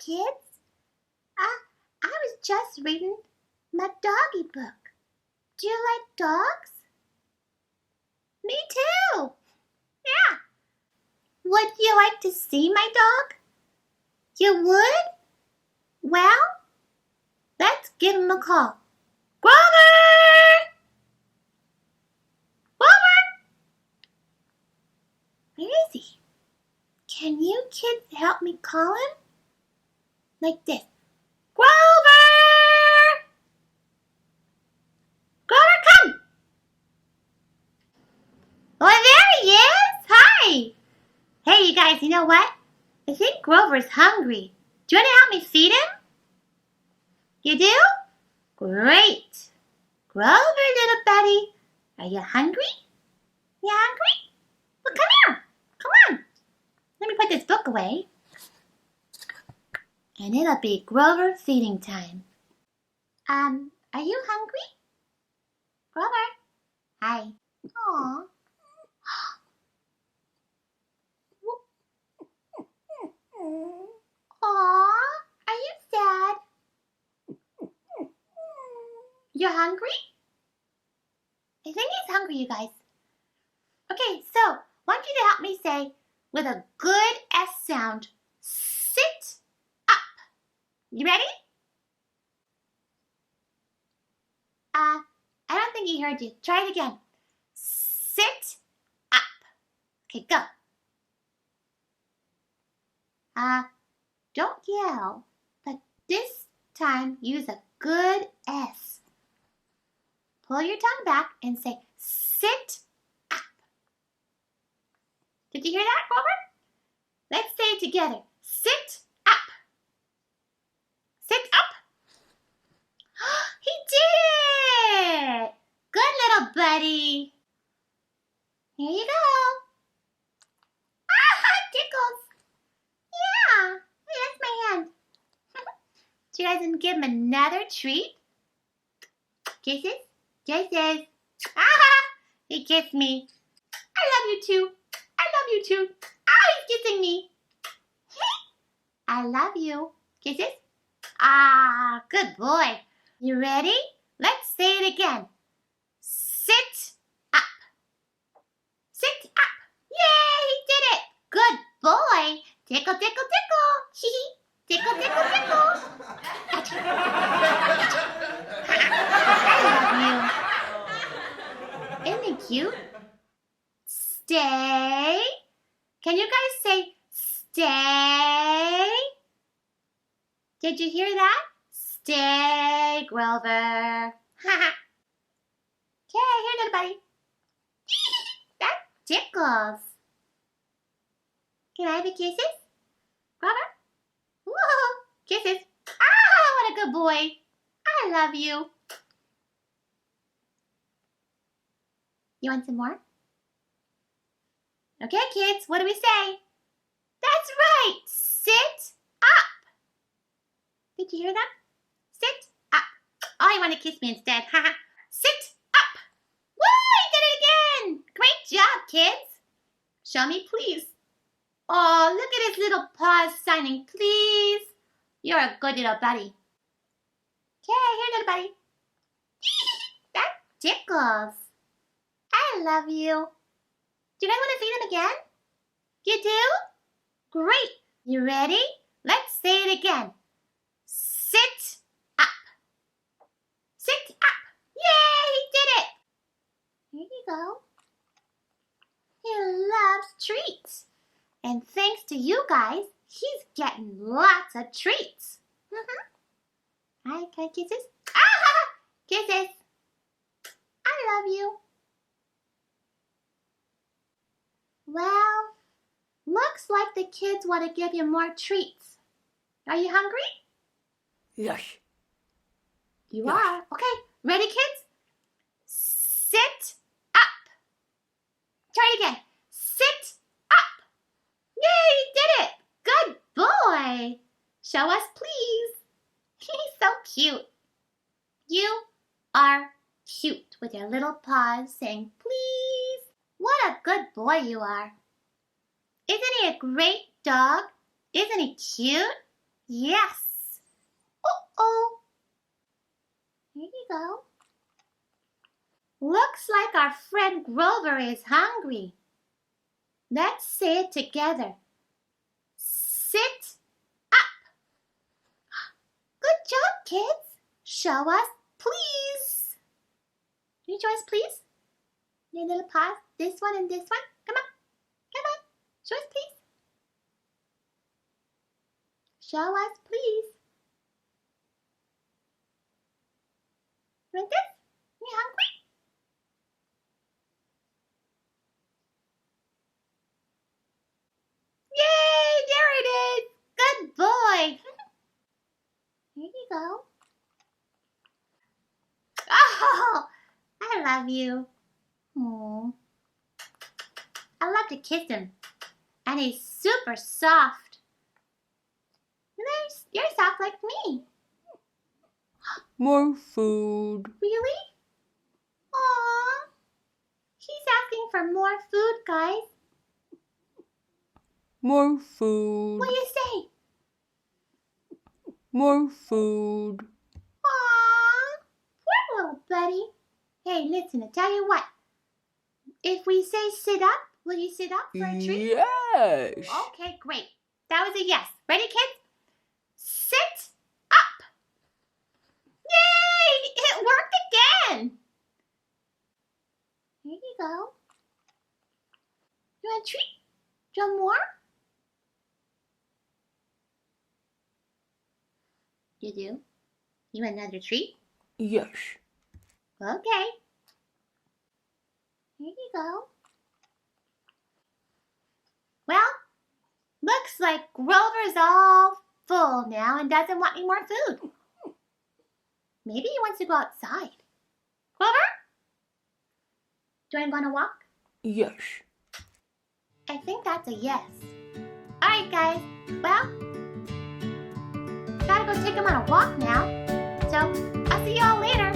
kids. I was just reading my doggy book. Do you like dogs? Me too. Yeah. Would you like to see my dog? You would? Well, let's give him a call. Grover! Grover! Where is he? Can you kids help me call him? Like this. Grover! Grover, come! Oh, there he is! Hi! Hey, you guys, you know what? I think Grover's hungry. Do you want to help me feed him? You do? Great! Grover, little buddy, are you hungry? You hungry? Well, come here. Come on. Let me put this book away. And it'll be Grover feeding time. Are you hungry? Grover? Hi. Aw. Aw, are you sad? You're hungry? I think he's hungry, you guys. Okay, so I want you to help me say, with a good S sound, sit up. You ready? I don't think he heard you. Try it again. Sit up. Okay, go. Don't yell, but this time use a good S. Pull your tongue back and say, sit up. Did you hear that, Grover? Let's say it together. Sit up. Sit up. He did it! Good little buddy. Here you go. Tickles. Yeah, that's my hand. Do you guys want to give him another treat? Kisses? Kisses. He kissed me. I love you too. I love you too. He's kissing me. I love you. Kisses? Good boy. You ready? Let's say it again. Sit up. Sit up. Yay, he did it. Good boy. Tickle, tickle, tickle. Tickle, tickle, tickle. I love you. Isn't he cute? Stay. Can you guys say stay? Did you hear that? Stay, Grover. Okay, here, little buddy. That tickles. Can I have a kisses? Grover? Whoa, kisses. What a good boy. I love you. You want some more? Okay, kids, what do we say? That's right. Sit up. Did you hear that? Sit up. Oh, you want to kiss me instead. Sit up. Woo, you did it again. Great job, kids. Show me, please. Oh, look at his little paws signing, please. You're a good little buddy. Okay, here, little buddy. That tickles. I love you. Do you guys want to feed him again? You do? Great. You ready? Let's say it again. Sit up. Sit up. Yay, he did it. Here you go. He loves treats. And thanks to you guys, he's getting lots of treats. Hi, can I kisses? Kisses. I love you. Well, looks like the kids want to give you more treats. Are you hungry? Yes. You Yes. are. Okay, ready, kids? Sit up. Try it again. Sit up. Yay, you did it. Good boy. Show us, please. He's so cute. You are cute with your little paws saying, please. What a good boy you are. Isn't he a great dog? Isn't he cute? Yes. Uh-oh. Here you go. Looks like our friend Grover is hungry. Let's say it together. Sit up. Good job, kids. Show us, please. Can you show us, please? Your little paws. This one and this one. Come on. Come on. Show us, please. Show us, please. Like this? You hungry? Yay! There it is! Good boy! Here you go. Oh! I love you. Aww. I love to kiss him. And he's super soft. You're soft like me. More food. Really? Aww. He's asking for more food, guys. More food. What do you say? More food. Aww. Poor little buddy. Hey, listen, I tell you what. If we say sit up, will you sit up for a treat? Yes. Okay, great. That was a yes. Ready, kids? Sit up. Yay! It worked again. Here you go. You want a treat? Do you want more? You do? You want another treat? Yes. Okay. Here you go. Well, looks like Grover's all full now and doesn't want any more food. Maybe he wants to go outside. Grover? Do you want to go on a walk? Yes. I think that's a yes. Alright guys, well, gotta go take him on a walk now. So, I'll see you all later.